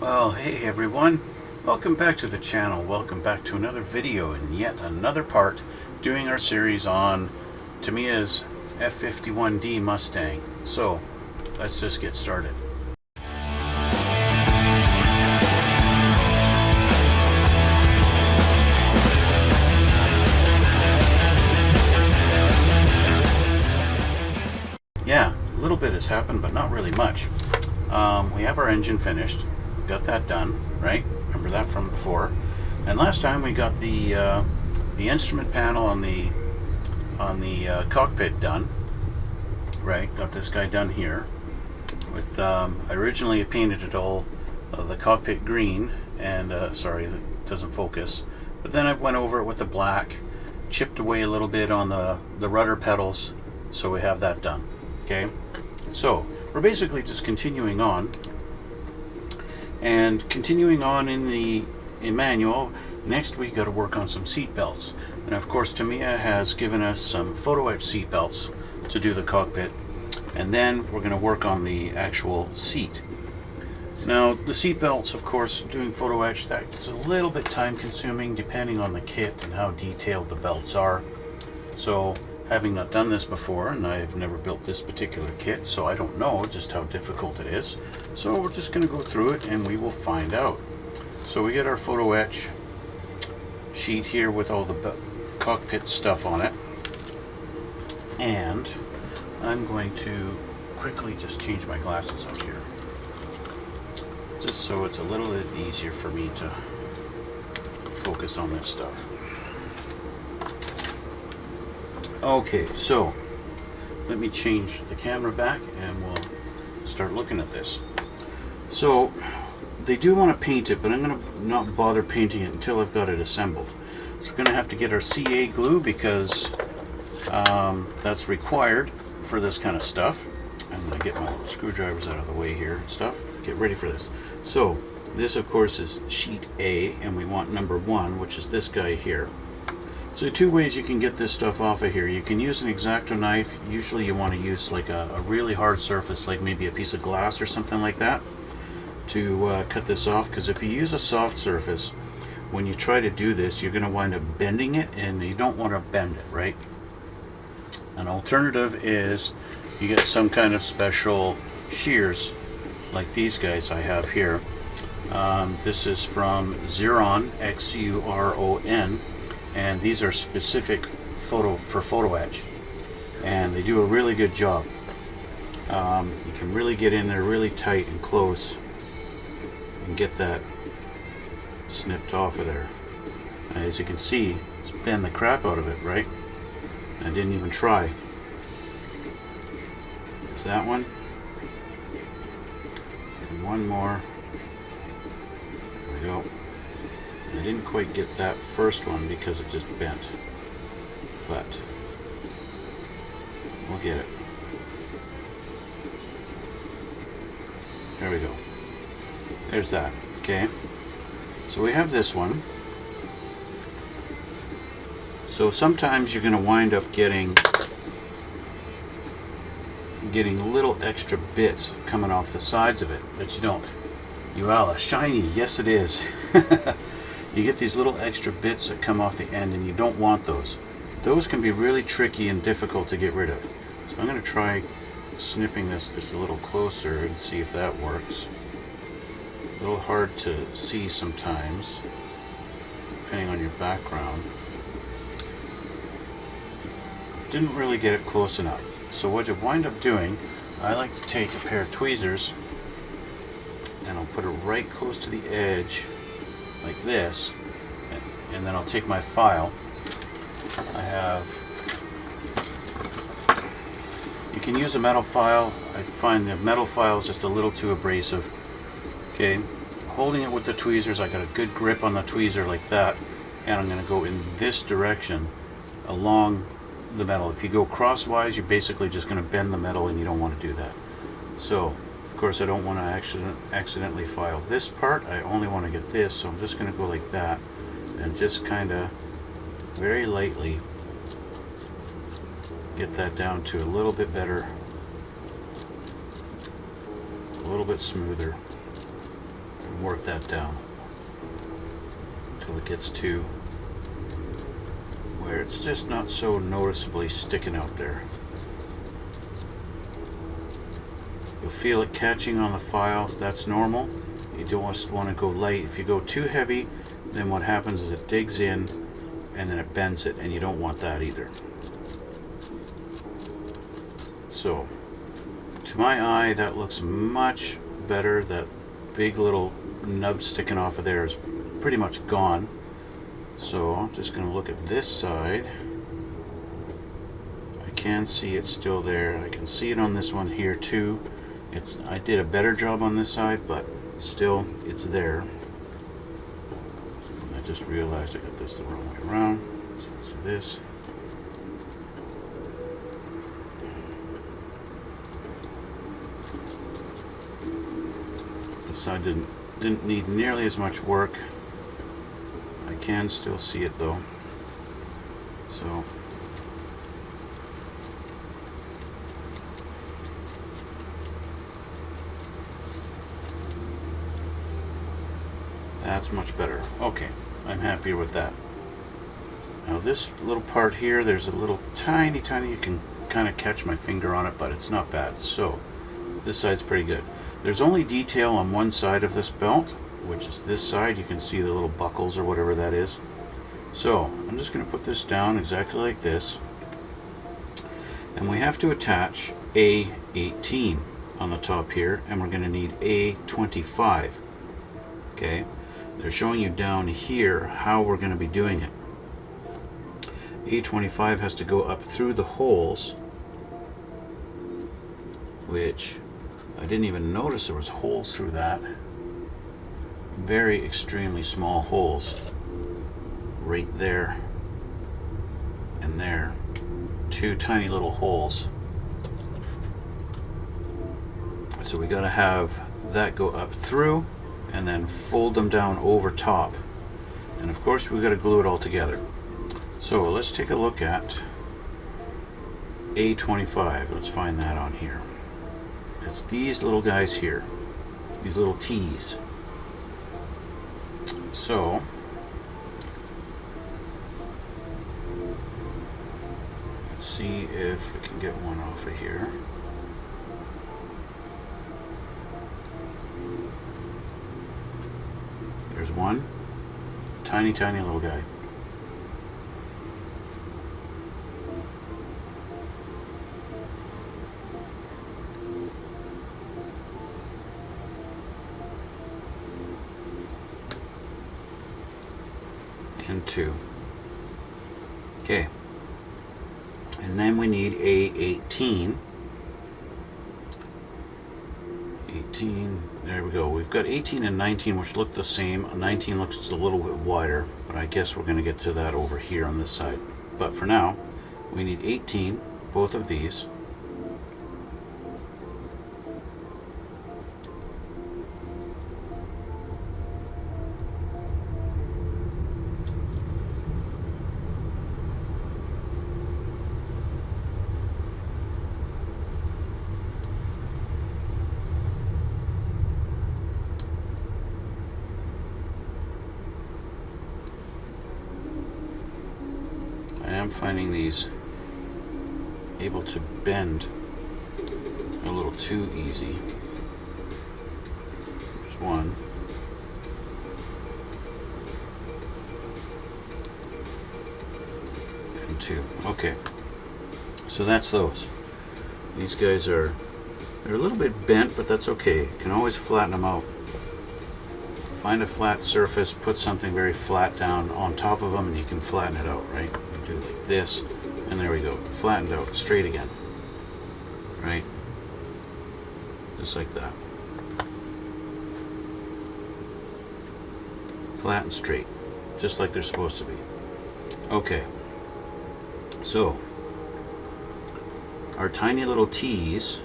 Well, hey everyone, welcome back to the channel. Welcome back to another video and yet another part doing our series on Tamiya's F-51D Mustang. So let's just get started. Yeah, a little bit has happened, but not really much. We have our engine finished. Got that done, right? Remember that from before. And last time we got the instrument panel on the cockpit done, right? Got this guy done here. With I originally painted it all the cockpit green, and sorry, that doesn't focus. But then I went over it with the black, chipped away a little bit on the rudder pedals, so we have that done. Okay, so we're basically just continuing on. And continuing on in manual, next we got to work on some seat belts. And of course Tamiya has given us some photo etch seat belts to do the cockpit. And then we're going to work on the actual seat. Now the seat belts, of course, doing photo etch, that's a little bit time consuming depending on the kit and how detailed the belts are. So having not done this before, and I've never built this particular kit, so I don't know just how difficult it is. So we're just going to go through it and we will find out. So we get our photo etch sheet here with all the cockpit stuff on it. And I'm going to quickly just change my glasses up here, just so it's a little bit easier for me to focus on this stuff. Okay, so let me change the camera back and we'll start looking at this. So they do want to paint it, but I'm going to not bother painting it until I've got it assembled. So we're going to have to get our CA glue because that's required for this kind of stuff. I'm going to get my little screwdrivers out of the way here and stuff. Get ready for this. So this, of course, is sheet A, and we want number 1, which is this guy here. So two ways you can get this stuff off of here. You can use an X-Acto knife. Usually you want to use like a really hard surface, like maybe a piece of glass or something like that, to cut this off. Because if you use a soft surface, when you try to do this, you're going to wind up bending it, and you don't want to bend it, right? An alternative is you get some kind of special shears, like these guys I have here. This is from Xuron, Xuron. And these are specific for photo etch, and they do a really good job. You can really get in there really tight and close and get that snipped off of there. As you can see, it's bend the crap out of it, right? I didn't even try. There's that one, and one more. There we go. I didn't quite get that first one because it just bent, but we'll get it. There we go. There's that. Okay. So we have this one. So sometimes you're going to wind up getting little extra bits coming off the sides of it, but you don't. You are shiny. Yes, it is. You get these little extra bits that come off the end, and you don't want those. Those can be really tricky and difficult to get rid of. So I'm going to try snipping this just a little closer and see if that works. A little hard to see sometimes, depending on your background. Didn't really get it close enough. So what you wind up doing, I like to take a pair of tweezers, and I'll put it right close to the edge, like this, and then I'll take my file. You can use a metal file. I find the metal file is just a little too abrasive. Okay, holding it with the tweezers, I got a good grip on the tweezer like that, and I'm going to go in this direction along the metal. If you go crosswise, you're basically just going to bend the metal, and you don't want to do that. So of course I don't want to accidentally file this part. I only want to get this, so I'm just going to go like that and just kind of very lightly get that down to a little bit better, a little bit smoother. and work that down until it gets to where it's just not so noticeably sticking out there. You'll feel it catching on the file. That's normal. You don't just want to go light. If you go too heavy, then what happens is it digs in and then it bends it, and you don't want that either. So, to my eye, that looks much better. That big little nub sticking off of there is pretty much gone. So I'm just going to look at this side. I can see it's still there. I can see it on this one here too. I did a better job on this side, but still it's there. I just realized I got this the wrong way around. So let's do this. This side didn't need nearly as much work. I can still see it though. So that's much better. Okay, I'm happier with that. Now this little part here, there's a little tiny, you can kind of catch my finger on it, but it's not bad. So this side's pretty good. There's only detail on one side of this belt, which is this side. You can see the little buckles or whatever that is. So I'm just going to put this down exactly like this, and we have to attach A18 on the top here, and we're going to need A25. Okay, they're showing you down here how we're going to be doing it. A25 has to go up through the holes, which I didn't even notice there was holes through that. Very extremely small holes right there and there. Two tiny little holes. So we got to have that go up through and then fold them down over top. And of course we got to glue it all together. So let's take a look at A25. Let's find that on here. It's these little guys here, these little T's. So let's see if we can get one off of here. There's one, tiny little guy. And two. Okay. And then we need A18. 18, there we go. We've got 18 and 19, which look the same. 19 looks just a little bit wider, but I guess we're going to get to that over here on this side. But for now, we need 18, both of these. I'm finding these able to bend a little too easy. There's one. And two. Okay. So that's those. These guys they're a little bit bent, but that's okay. You can always flatten them out. Find a flat surface, put something very flat down on top of them, and you can flatten it out, right? Do like this, and there we go, flattened out, straight again, right? Just like that, flat and straight, just like they're supposed to be. Okay, so our tiny little T's,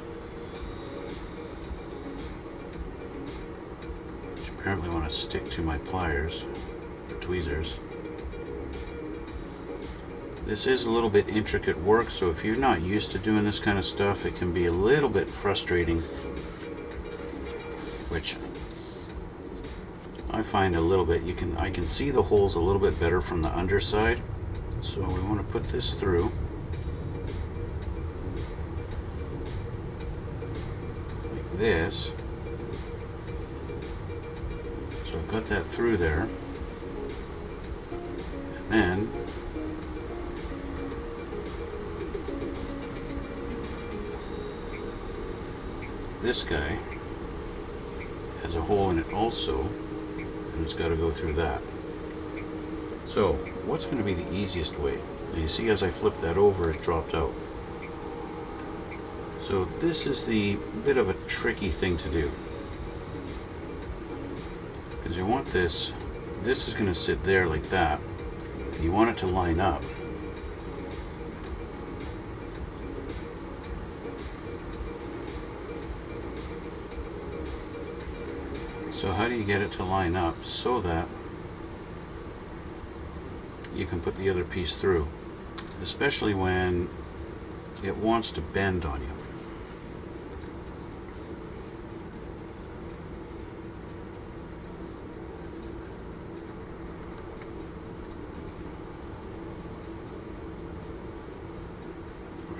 which apparently want to stick to my pliers, tweezers. This is a little bit intricate work, so if you're not used to doing this kind of stuff, it can be a little bit frustrating, which I find a little bit, I can see the holes a little bit better from the underside. So we want to put this through. Like this. So I've got that through there. And then this guy has a hole in it also, and it's got to go through that. So what's going to be the easiest way? Now you see as I flip that over, it dropped out. So this is the bit of a tricky thing to do, because you want this is going to sit there like that, and you want it to line up. So how do you get it to line up so that you can put the other piece through, especially when it wants to bend on you?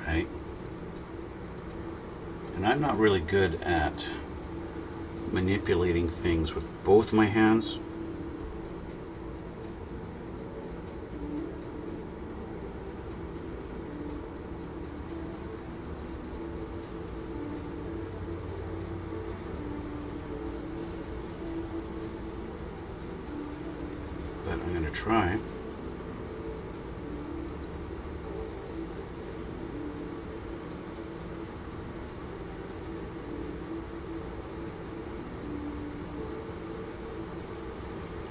Right? And I'm not really good at manipulating things with both my hands. But I'm going to try.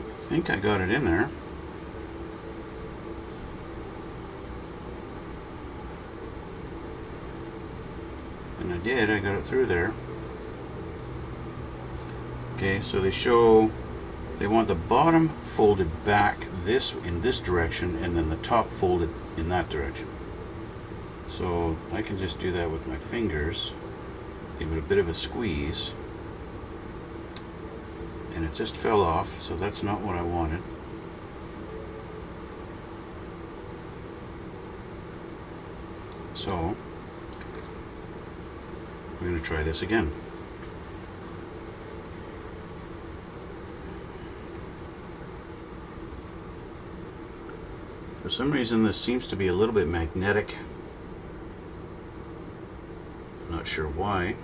I think I got it in there. And I did, I got it through there. Okay, so they want the bottom folded back in this direction, and then the top folded in that direction. So I can just do that with my fingers, give it a bit of a squeeze. And it just fell off, so that's not what I wanted. So we're going to try this again. For some reason this seems to be a little bit magnetic. Not sure why.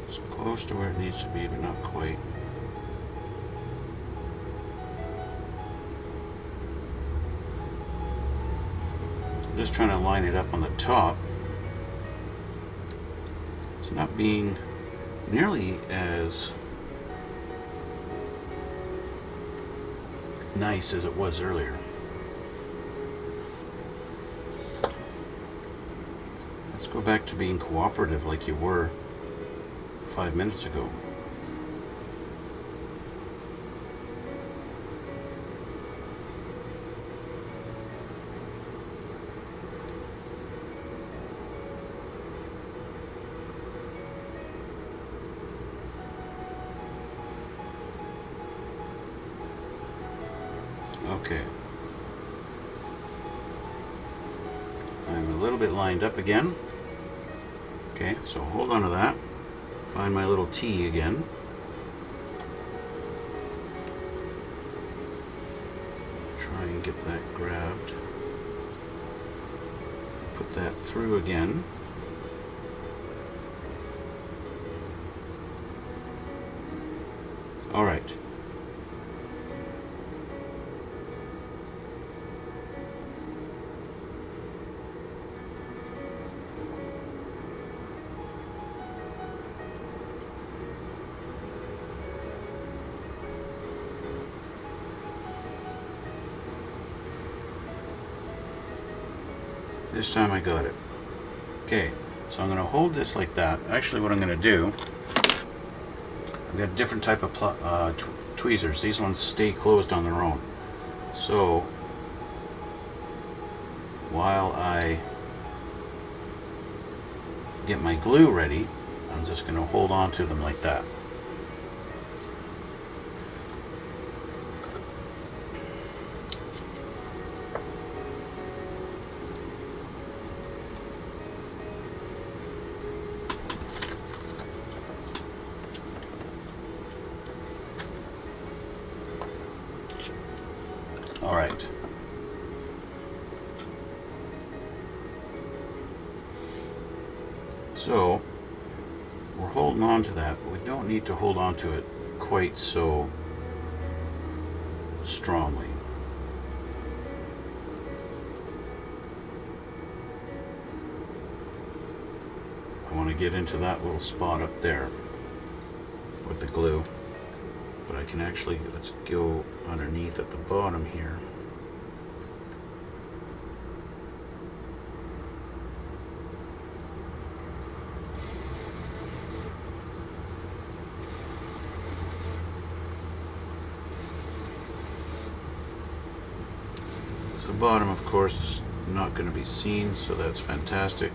It's close to where it needs to be, but not quite. I'm just trying to line it up on the top. It's not being nearly as nice as it was earlier. Let's go back to being cooperative like you were 5 minutes ago. Okay. I'm a little bit lined up again. Okay, so hold on to that. Find my little T again. Try and get that grabbed. Put that through again. All right. This time I got it. Okay, So I'm going to hold this like that. Actually, what I'm going to do, I've got a different type of tweezers. These ones stay closed on their own. So while I get my glue ready, I'm just going to hold on to them like that. All right. So we're holding on to that, but we don't need to hold on to it quite so strongly. I want to get into that little spot up there with the glue, but I can actually, let's go underneath at the bottom here. The bottom, of course, is not going to be seen, so that's fantastic.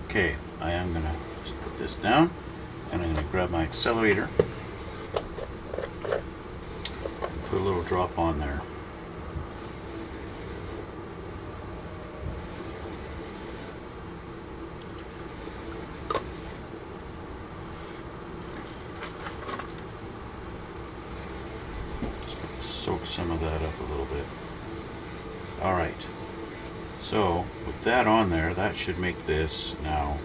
Okay, I am going to just put this down, and I'm going to grab my accelerator and put a little drop on there. Soak some of that up a little bit. Alright, so with that on there, that should make this now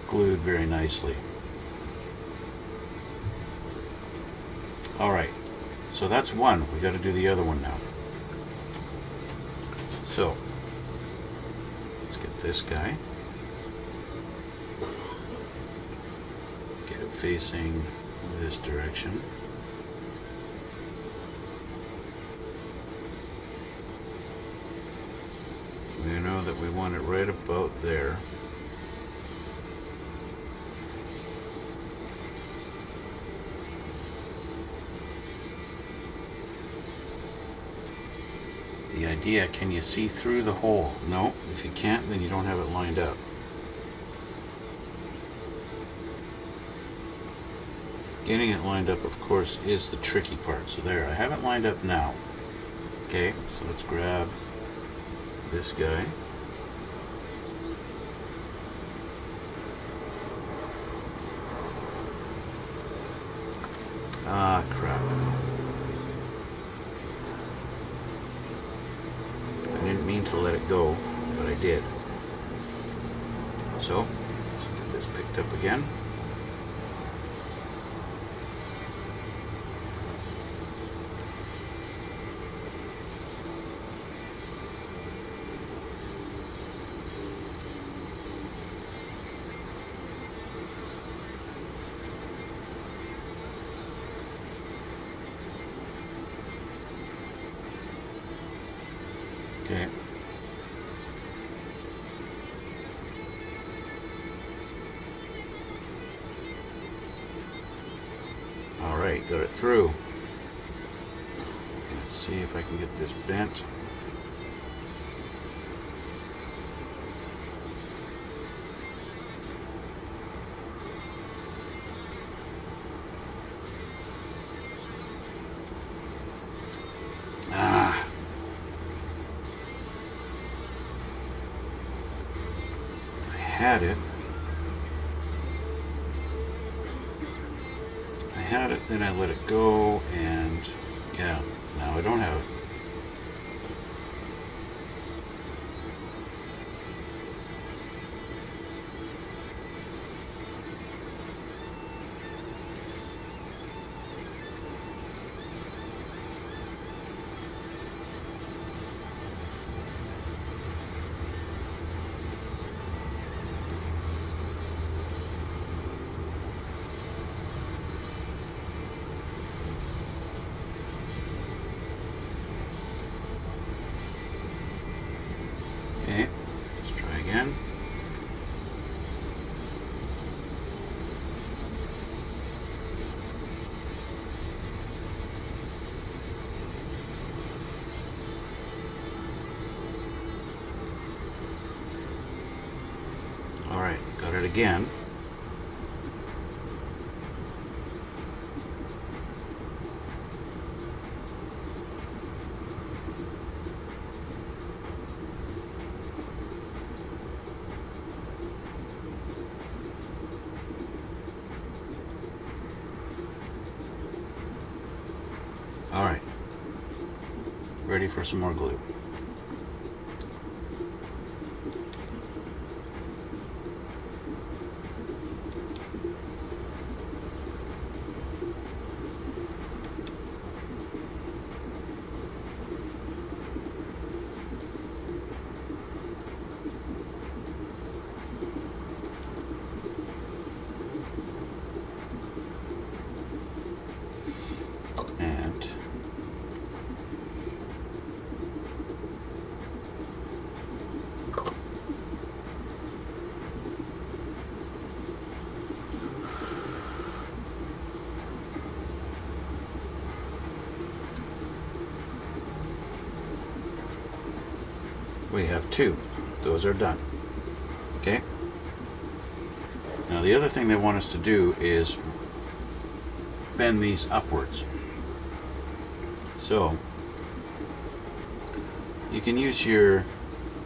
glued very nicely. Alright, so that's one. We got to do the other one now. So let's get this guy, get it facing this direction. We know that we want it right about there. The idea, can you see through the hole? No, if you can't, then you don't have it lined up. Getting it lined up, of course, is the tricky part. So there, I have it lined up now. Okay, so let's grab this guy. Ah, crap. I didn't mean to let it go, but I did. So, let's get this picked up again. Okay. All right, got it through. Let's see if I can get this bent. I had it, then I let it go, and yeah, now I don't have it. Got it again. All right, ready for some more glue. And we have two. Those are done. Okay. Now the other thing they want us to do is bend these upwards. So you can use your,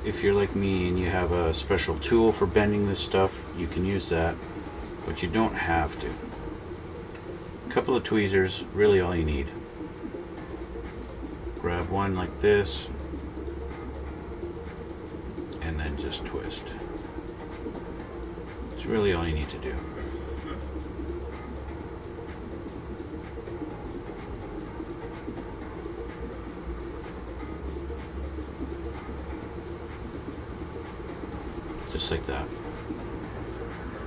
if you're like me and you have a special tool for bending this stuff, you can use that, but you don't have to. A couple of tweezers, really all you need. Grab one like this and then just twist. It's really all you need to do. Just like that.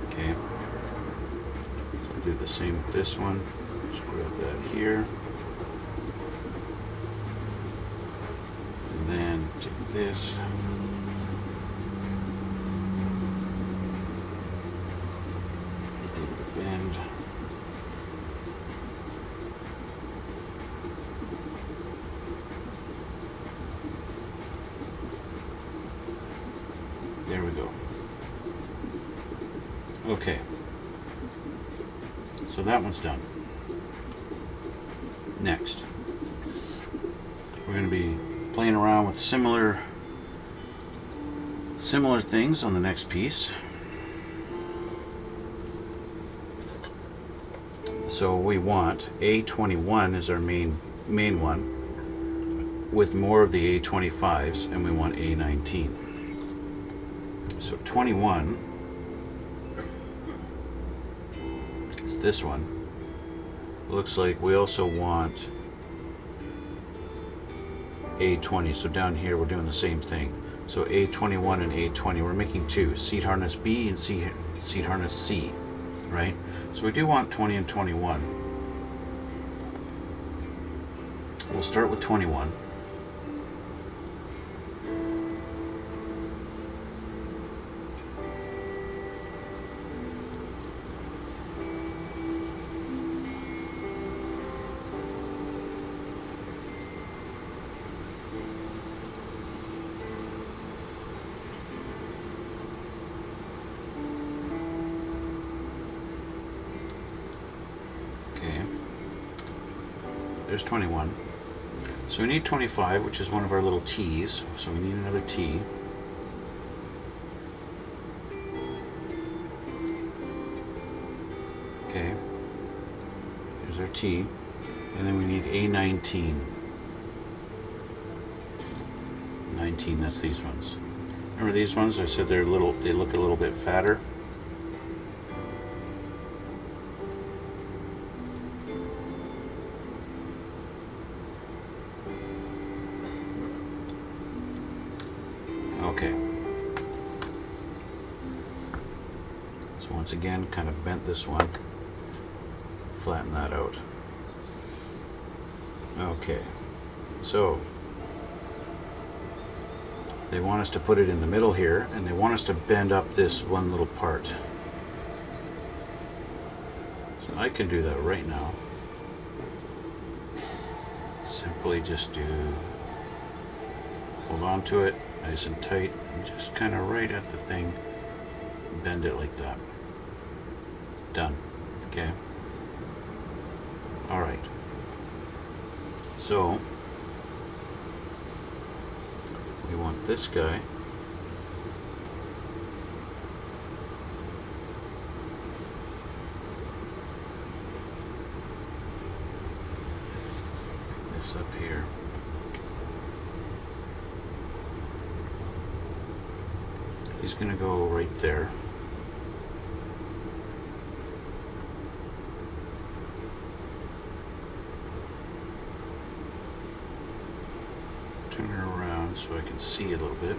Okay. So I'll do the same with this one. Just grab that here. And then take this. Do the bend. There we go. Okay. So that one's done. Next, we're going to be playing around with similar things on the next piece. So we want A21 is our main one, with more of the A25s, and we want A19. So 21 is this one. Looks like we also want A20. So down here we're doing the same thing. So A21 and A20, we're making two, seat harness B and seat harness C, right? So we do want 20 and 21. We'll start with 21. Okay, there's 21. So we need 25, which is one of our little T's. So we need another T. Okay, here's our T. And then we need A19. 19, that's these ones. Remember these ones? I said they're little, they look a little bit fatter. Okay. So once again, kind of bent this one, flatten that out. Okay. So they want us to put it in the middle here, and they want us to bend up this one little part. So I can do that right now. Simply just hold on to it nice and tight, and just kind of right at the thing, bend it like that. Done. Okay. All right. So we want this guy. This up here. He's going to go right there. Turn it around so I can see a little bit.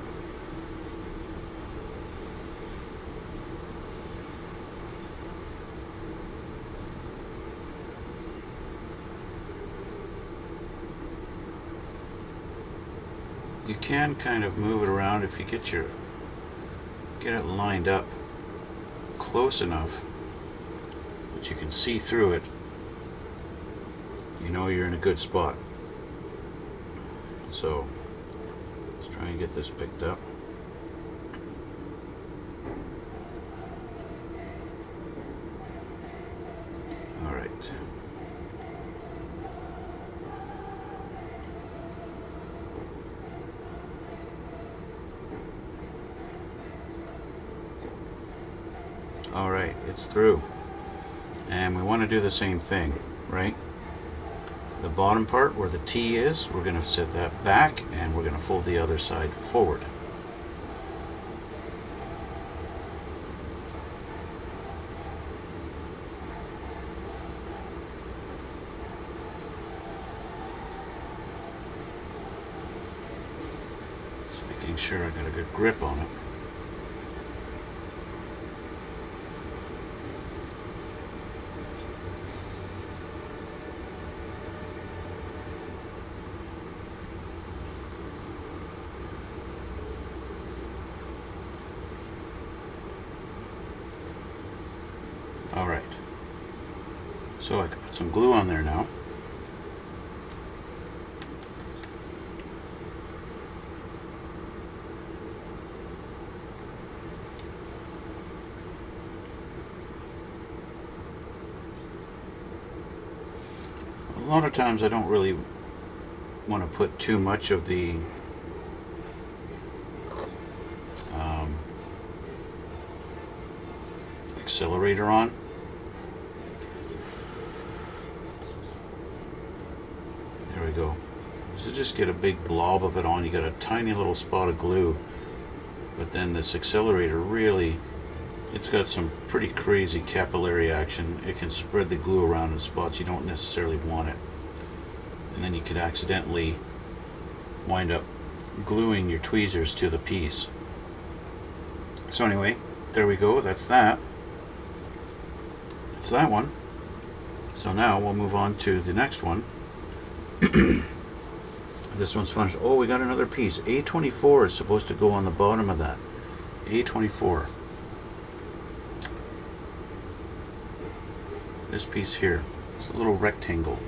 You can kind of move it around if you get it lined up close enough that you can see through it. You know you're in a good spot. So let's try and get this picked up. All right. All right, it's through. And we want to do the same thing, right? The bottom part where the T is, we're going to set that back and we're going to fold the other side forward. Just making sure I got a good grip on it. Alright, so I can put some glue on there now. A lot of times I don't really want to put too much of the accelerator on. There we go. So just get a big blob of it on. You got a tiny little spot of glue, but then this accelerator really, it's got some pretty crazy capillary action. It can spread the glue around in spots you don't necessarily want it, and then you could accidentally wind up gluing your tweezers to the piece. So anyway, there we go. That's that. That's that one. So now we'll move on to the next one. This one's fun. Oh, we got another piece. A24 is supposed to go on the bottom of that. A24. This piece here. It's a little rectangle.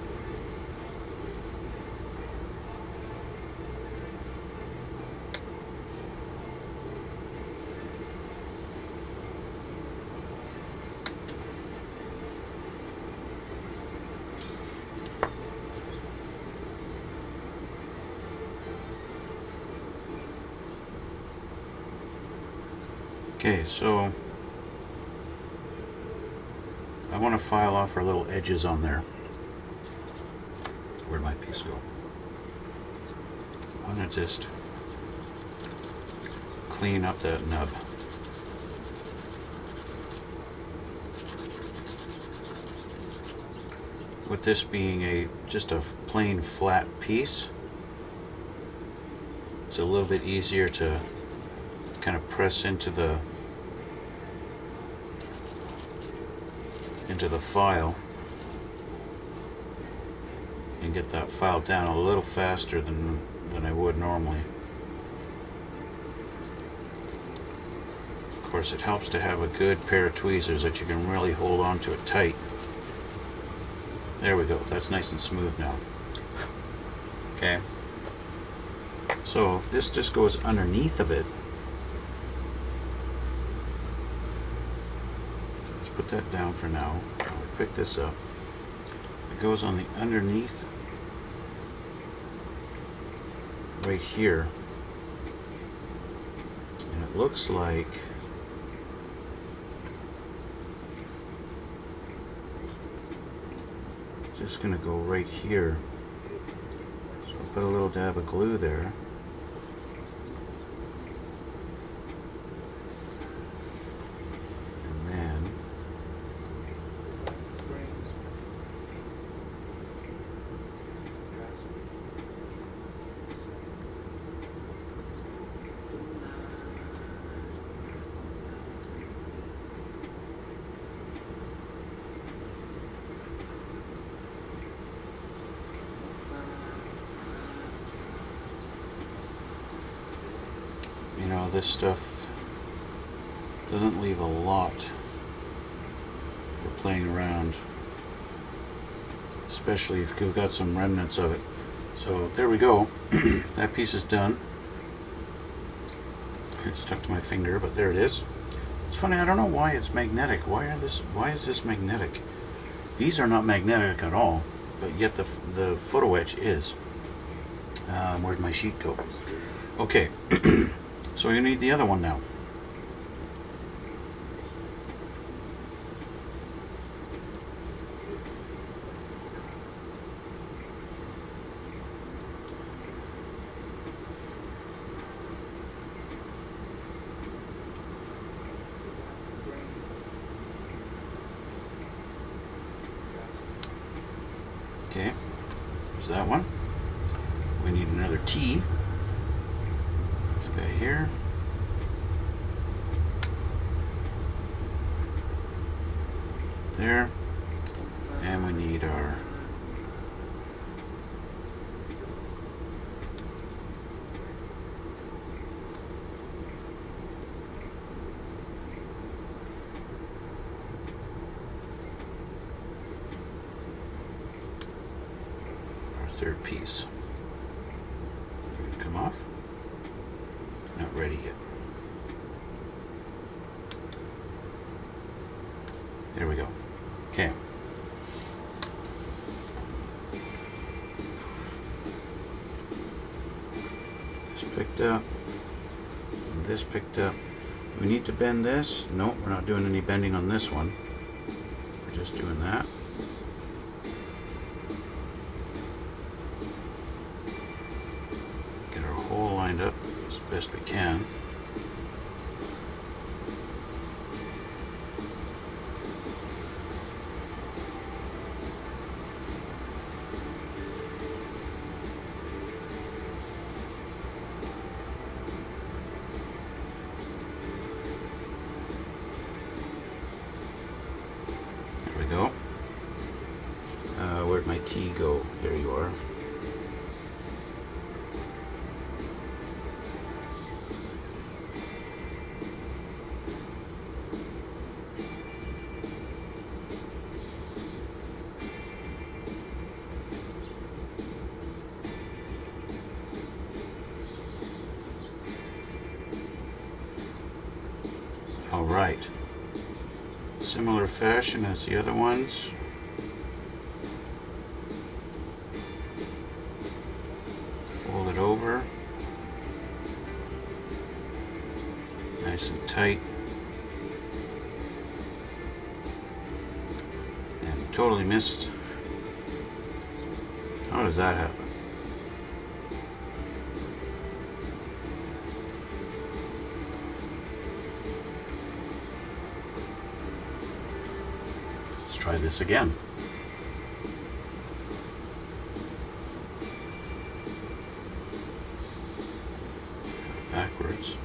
Okay, so I want to file off our little edges on there. Where'd my piece go? I'm going to just clean up that nub. With this being just a plain flat piece, it's a little bit easier to kind of press into the file and get that file down a little faster than I would normally. Of course, it helps to have a good pair of tweezers that you can really hold on to it tight. There we go. That's nice and smooth now. Okay. So this just goes underneath of it. let's put that down for now. I'll pick this up. It goes on the underneath right here. And it looks like it's just going to go right here. So I'll put a little dab of glue there. And then you know, this stuff doesn't leave a lot for playing around, especially if you've got some remnants of it. So there we go. That piece is done. It's stuck to my finger, but there it is. It's funny, I don't know why it's magnetic. Why is this magnetic? These are not magnetic at all, but yet the photo etch is. Where'd my sheet go? Okay. So you need the other one now. Okay, there's that one. We need another T. This guy here. There. And we need our third piece. Come off. Not ready yet. There we go. Okay. This picked up. And this picked up. Do we need to bend this? Nope, we're not doing any bending on this one. We're just doing that. Get our hole lined up as best we can. Go. Where'd my T go? There you are. All right. Similar fashion as the other ones. Fold it over. Nice and tight. And totally missed. How does that happen? Try this again. Backwards.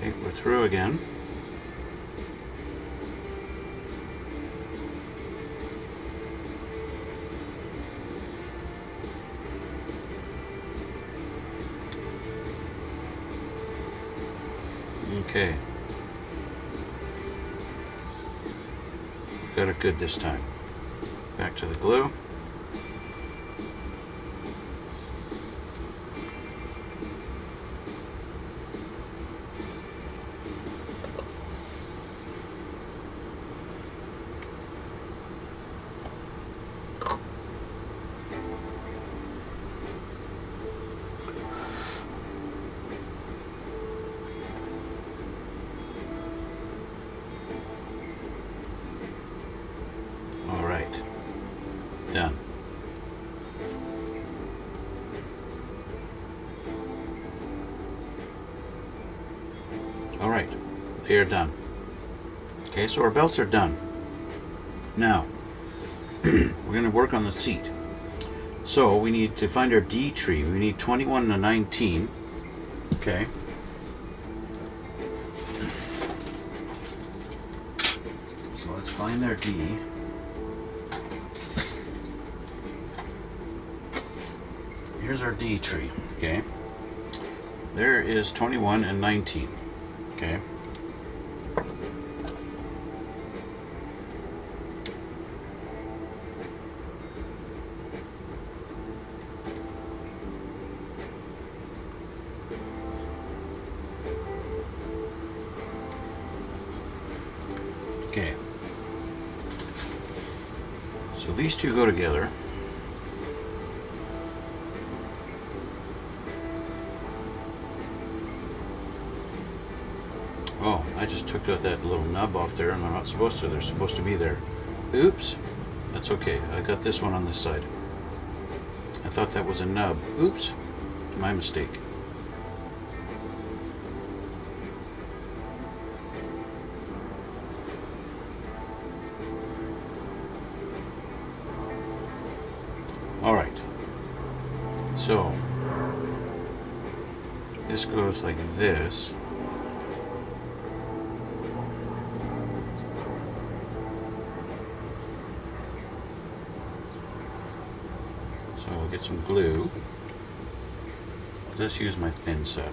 Okay, we're through again. Okay. Got it good this time. Back to the glue. Done. All right, they are done. Okay, so our belts are done. Now, we're going to work on the seat. So we need to find our D tree. We need 21 to 19. Okay. So let's find our D. Here's our D tree, okay? There is 21 and 19, okay? Okay. So these two go together. Oh, I just took out that little nub off there, and I'm not supposed to. They're supposed to be there. Oops. That's okay. I got this one on this side. I thought that was a nub. Oops. My mistake. Alright. So, this goes like this. So we'll get some glue. I'll just use my thin set.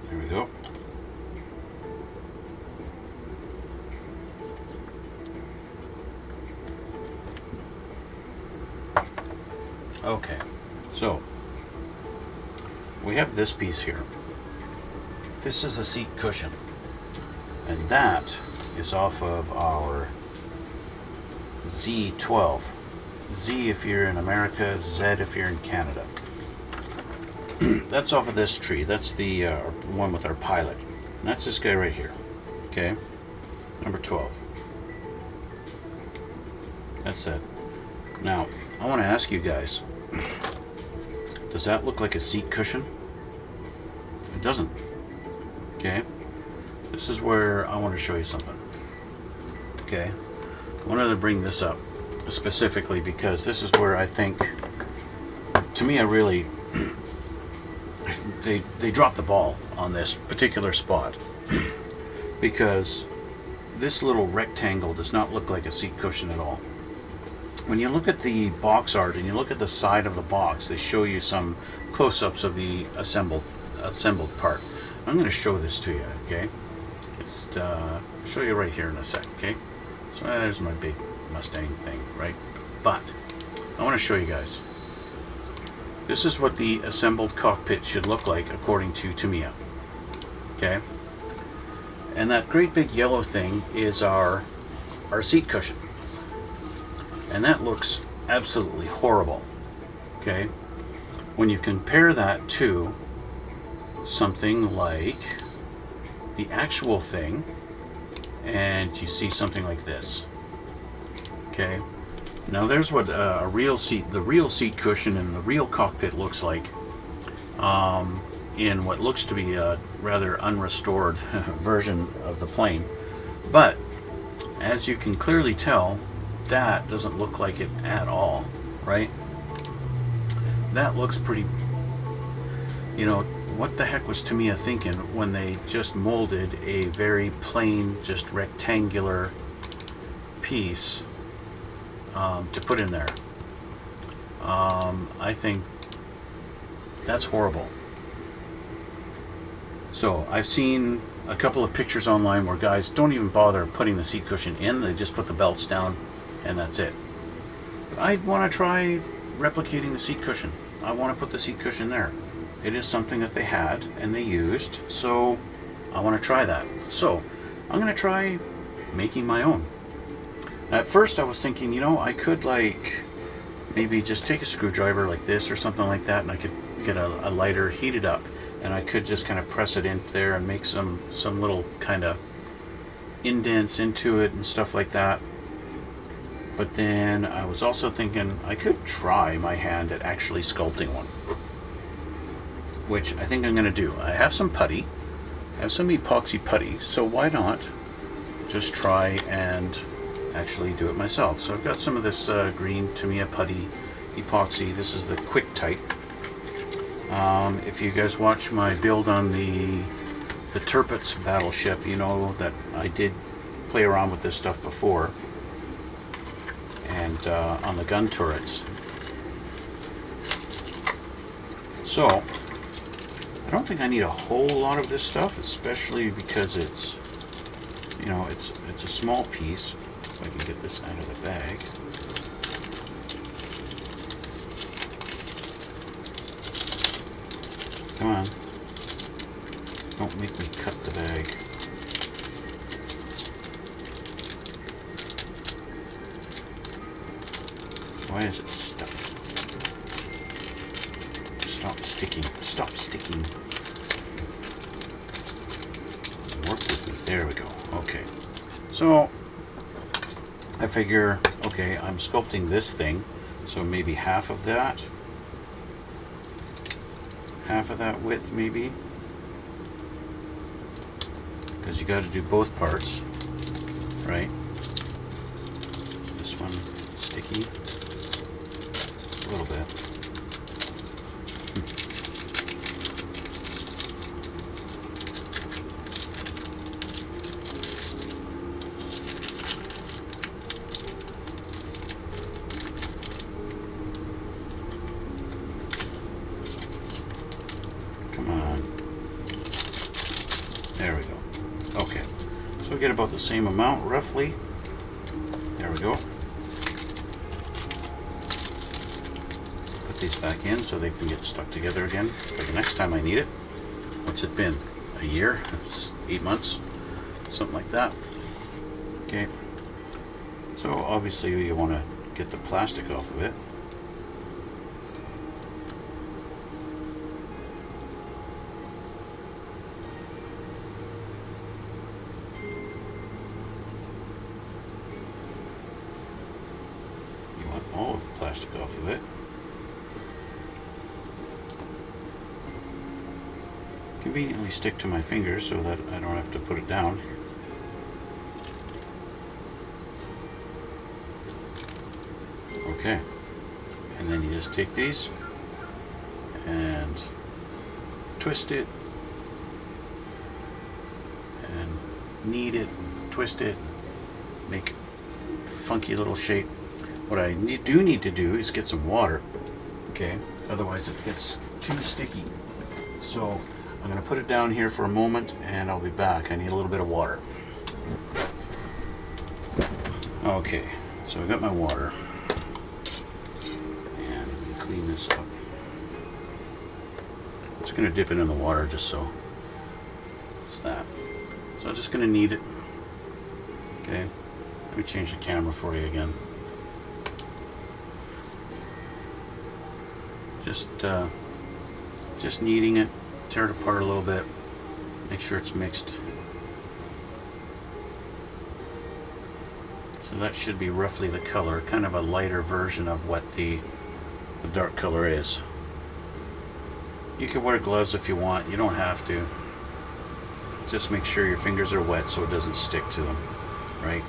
There we go. Okay, so we have this piece here. This is a seat cushion, and that is off of our Z12. Z if you're in America, Z if you're in Canada. That's off of this tree. That's the one with our pilot. And that's this guy right here. Okay, number 12. That's it. Now, I want to ask you guys, does that look like a seat cushion? It doesn't. Okay, this is where I want to show you something. Okay, I wanted to bring this up specifically because this is where I think, to me, I really they dropped the ball on this particular spot, because this little rectangle does not look like a seat cushion at all. When you look at the box art and you look at the side of the box, they show you some close-ups of the assembled part. I'm going to show this to you, okay? It's I'll show you right here in a sec, okay? So there's my big Mustang thing, right? But I want to show you guys. This is what the assembled cockpit should look like according to Tamiya, okay? And that great big yellow thing is our seat cushion. And that looks absolutely horrible, okay? When you compare that to something like the actual thing, and you see something like this, okay? Now there's what the real seat cushion and the real cockpit looks like in what looks to be a rather unrestored version of the plane. But as you can clearly tell, that doesn't look like it at all, right? That looks pretty, you know, what the heck was Tamiya thinking when they just molded a very plain, just rectangular piece to put in there? I think that's horrible. So I've seen a couple of pictures online where guys don't even bother putting the seat cushion in, they just put the belts down and that's it. But I want to try replicating the seat cushion. I want to put the seat cushion there. It is something that they had and they used, so I want to try that. So I'm going to try making my own. At first I was thinking, you know, I could like maybe just take a screwdriver like this or something like that, and I could get a lighter, heat it up, and I could just kind of press it in there and make some little kind of indents into it and stuff like that. But then I was also thinking I could try my hand at actually sculpting one, which I think I'm going to do. I have some putty, I have some epoxy putty, so why not just try and actually do it myself. So I've got some of this green Tamiya putty epoxy. This is the quick type. If you guys watch my build on the Tirpitz battleship, you know that I did play around with this stuff before, and on the gun turrets. So I don't think I need a whole lot of this stuff, especially because it's, you know, it's a small piece. If I can get this out of the bag. Come on. Don't make me cut the bag. Why is it stuck? Stop sticking. Stop sticking. Work with me. There we go. Okay. So I figure, okay, I'm sculpting this thing, so maybe half of that width maybe, because you got to do both parts, right? This one sticky a little bit. There we go. Okay, so we get about the same amount roughly. There we go. Put these back in so they can get stuck together again for the next time I need it. What's it been? A year? 8 months? Something like that. Okay. So obviously you want to get the plastic off of it. All of the plastic off of it. Conveniently stick to my fingers so that I don't have to put it down. Okay, and then you just take these and twist it and knead it, and twist it, make a funky little shape. What I do need to do is get some water, okay? Otherwise it gets too sticky. So I'm going to put it down here for a moment and I'll be back. I need a little bit of water. Okay, so I got my water. And let me clean this up. I'm just going to dip it in the water just so it's that. So I'm just going to knead it. Okay, let me change the camera for you again. Just kneading it, tear it apart a little bit, make sure it's mixed. So that should be roughly the color, kind of a lighter version of what the dark color is. You can wear gloves if you want, you don't have to. Just make sure your fingers are wet so it doesn't stick to them, right?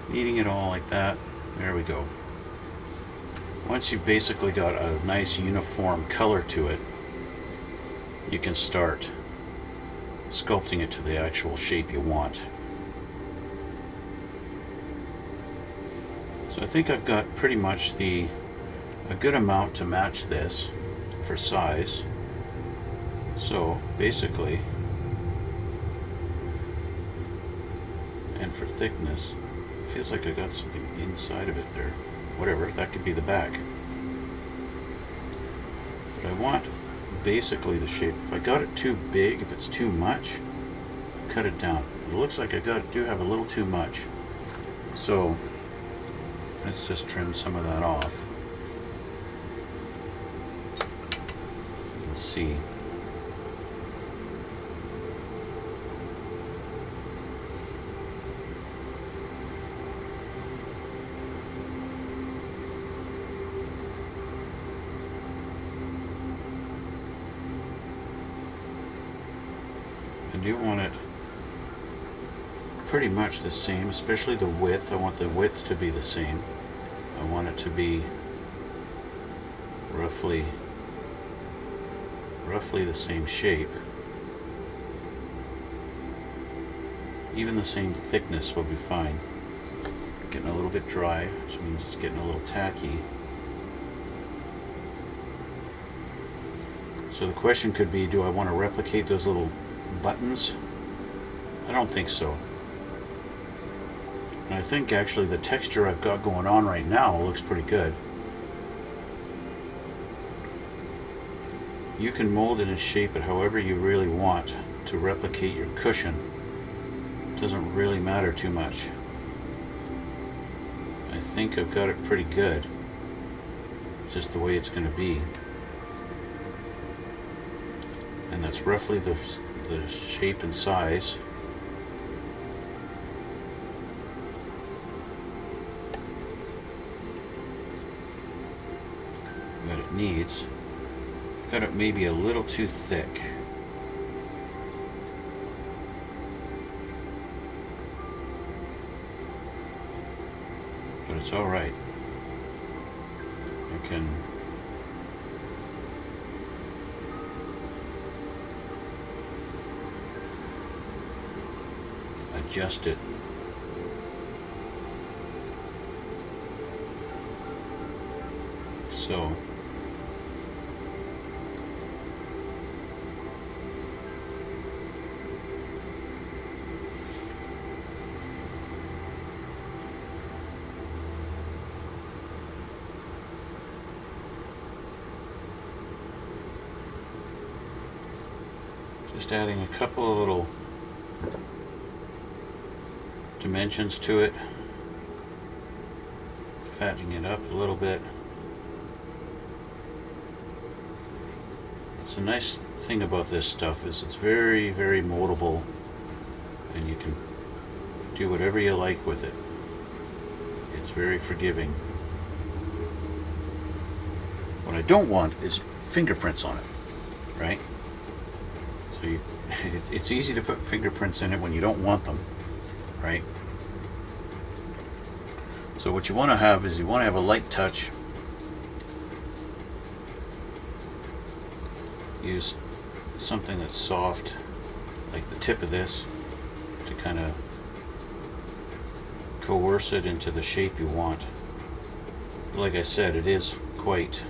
Kneading it all like that. There we go. Once you've basically got a nice uniform color to it, you can start sculpting it to the actual shape you want. So I think I've got pretty much a good amount to match this for size. So basically, and for thickness, it feels like I got something inside of it there. Whatever, that could be the back. But I want basically the shape. If I got it too big, if it's too much, cut it down. It looks like I do have a little too much. So let's just trim some of that off. Let's see. I do want it pretty much the same, especially the width. I want the width to be the same. I want it to be roughly the same shape. Even the same thickness will be fine. Getting a little bit dry, which means it's getting a little tacky. So the question could be, do I want to replicate those little buttons? I don't think so. And I think actually the texture I've got going on right now looks pretty good. You can mold it and shape it however you really want to replicate your cushion. It doesn't really matter too much. I think I've got it pretty good. It's just the way it's going to be. And that's roughly the shape and size. That it needs. Got it maybe a little too thick. But it's all right. I can adjust it. So just adding a couple of little dimensions to it, fattening it up a little bit. It's a nice thing about this stuff is it's very, very moldable, and you can do whatever you like with it. It's very forgiving. What I don't want is fingerprints on it, right? So it's easy to put fingerprints in it when you don't want them, right? So what you want to have is you want to have a light touch. Use something that's soft, like the tip of this, to kind of coerce it into the shape you want. Like I said, it is quite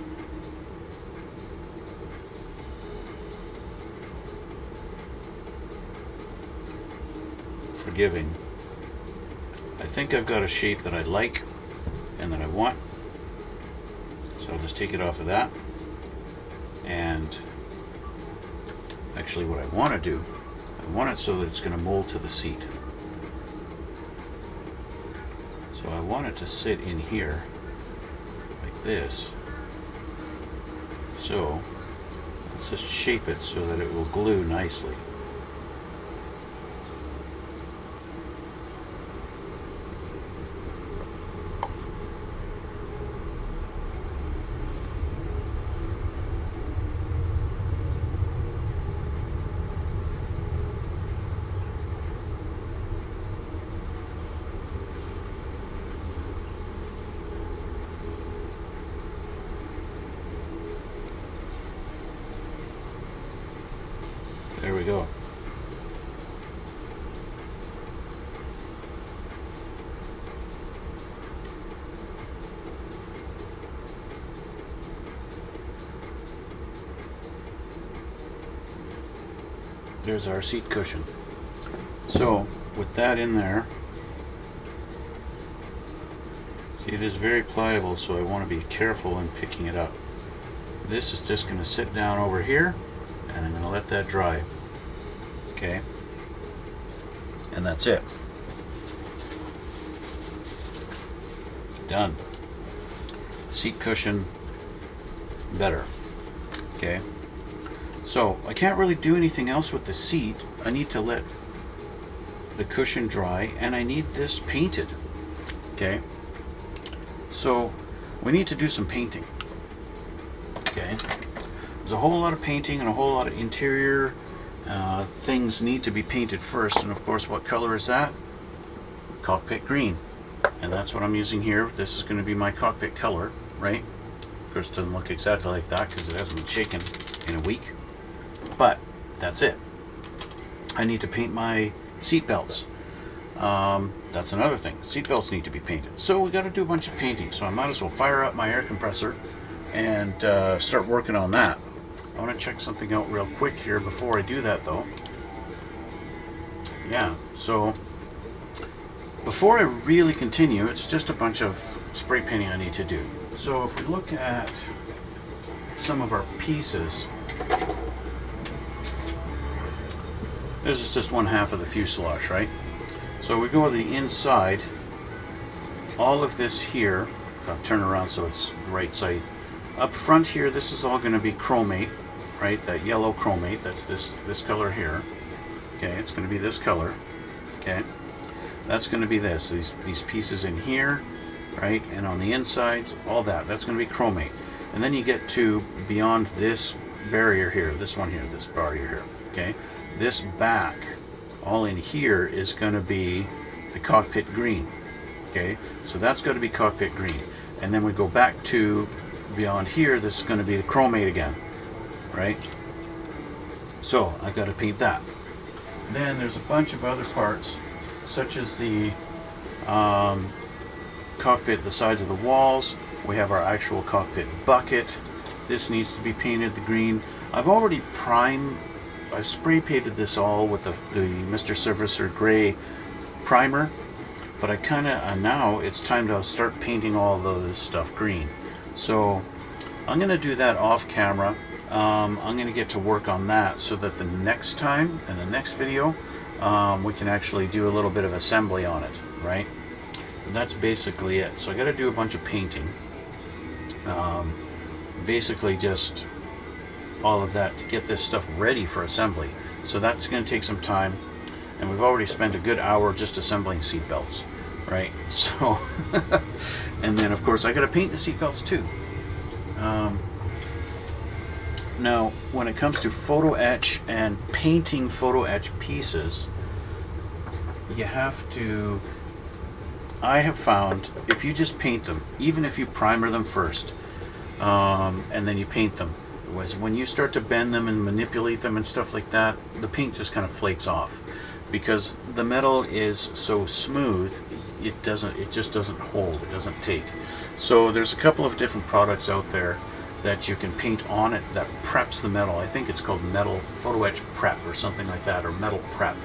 forgiving. I think I've got a shape that I like and that I want, so I'll just take it off of that. And actually what I want to do, I want it so that it's going to mold to the seat. So I want it to sit in here like this. So let's just shape it so that it will glue nicely. go. There's our seat cushion. So with that in there, see, it is very pliable, so I want to be careful in picking it up. This is just going to sit down over here, and I'm going to let that dry. Okay, and that's it. Done. Seat cushion better. Okay, so I can't really do anything else with the seat. I need to let the cushion dry, and I need this painted. Okay, so we need to do some painting. Okay, there's a whole lot of painting and a whole lot of interior things need to be painted first, and of course, what color is that? Cockpit green, and that's what I'm using here. This is going to be my cockpit color, right? Of course, it doesn't look exactly like that because it hasn't been shaken in a week, but that's it. I need to paint my seat belts. That's another thing. Seat belts need to be painted. So we got to do a bunch of painting. So I might as well fire up my air compressor and start working on that. I want to check something out real quick here before I do that, though. Yeah. So before I really continue, it's just a bunch of spray painting I need to do. So if we look at some of our pieces, this is just one half of the fuselage, right? So we go to the inside. All of this here, if I turn around so it's the right side, up front here, this is all going to be chromate, right? That yellow chromate, that's this color here. Okay, it's going to be this color. Okay, that's going to be these pieces in here, right? And on the inside, all that's going to be chromate. And then you get to beyond this barrier here, this one here, this barrier here. Okay, this back, all in here is going to be the cockpit green. Okay, so that's got to be cockpit green. And then we go back to beyond here, this is going to be the chromate again, right? So I've got to paint that. Then there's a bunch of other parts, such as the cockpit, the sides of the walls. We have our actual cockpit bucket. This needs to be painted the green. I've already I've spray painted this all with the Mr. Servicer gray primer, but I kind of now it's time to start painting all of this stuff green. So I'm going to do that off camera. I'm going to get to work on that so that the next time in the next video we can actually do a little bit of assembly on it, right? And that's basically it. So I got to do a bunch of painting, basically just all of that to get this stuff ready for assembly. So that's going to take some time, and we've already spent a good hour just assembling seat belts, right? So and then of course I got to paint the seat belts too. Now when it comes to photo etch and painting photo etch pieces, you have to, I have found, if you just paint them, even if you primer them first and then you paint them, when you start to bend them and manipulate them and stuff like that, the paint just kind of flakes off because the metal is so smooth. It just doesn't hold, it doesn't take. So there's a couple of different products out there that you can paint on it that preps the metal. I think it's called metal photo etch prep or something like that, or metal prep.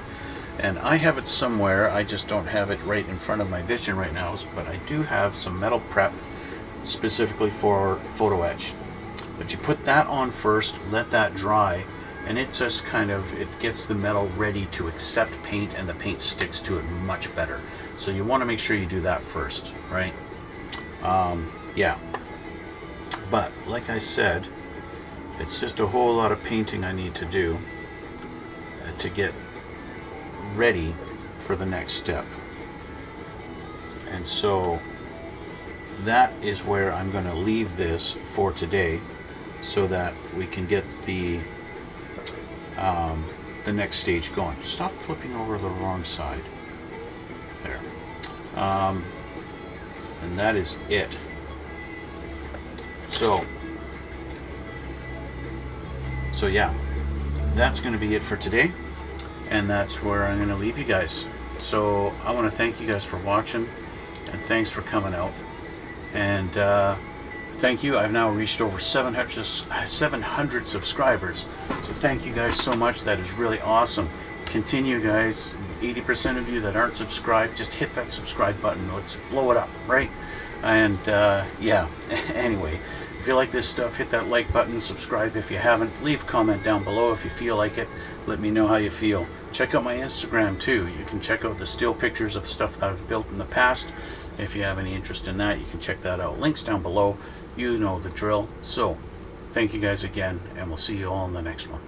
And I have it somewhere, I just don't have it right in front of my vision right now, but I do have some metal prep specifically for photo etch. But you put that on first, let that dry, and it just kind of, it gets the metal ready to accept paint, and the paint sticks to it much better. So you want to make sure you do that first, right? Yeah. But like I said, it's just a whole lot of painting I need to do to get ready for the next step. And so that is where I'm going to leave this for today, so that we can get the next stage going. Stop flipping over the wrong side. There. And that is it. So yeah, that's going to be it for today, and that's where I'm going to leave you guys. So I want to thank you guys for watching, and thanks for coming out. And thank you. I've now reached over 700 subscribers. So thank you guys so much. That is really awesome. Continue, guys. 80% of you that aren't subscribed, just hit that subscribe button. Let's blow it up, right? And yeah, anyway, if you like this stuff, hit that like button, subscribe if you haven't, leave a comment down below if you feel like it. Let me know how you feel. Check out my Instagram too. You can check out the still pictures of stuff that I've built in the past. If you have any interest in that, you can check that out. Links down below. You know the drill. So, thank you guys again, and we'll see you all in the next one.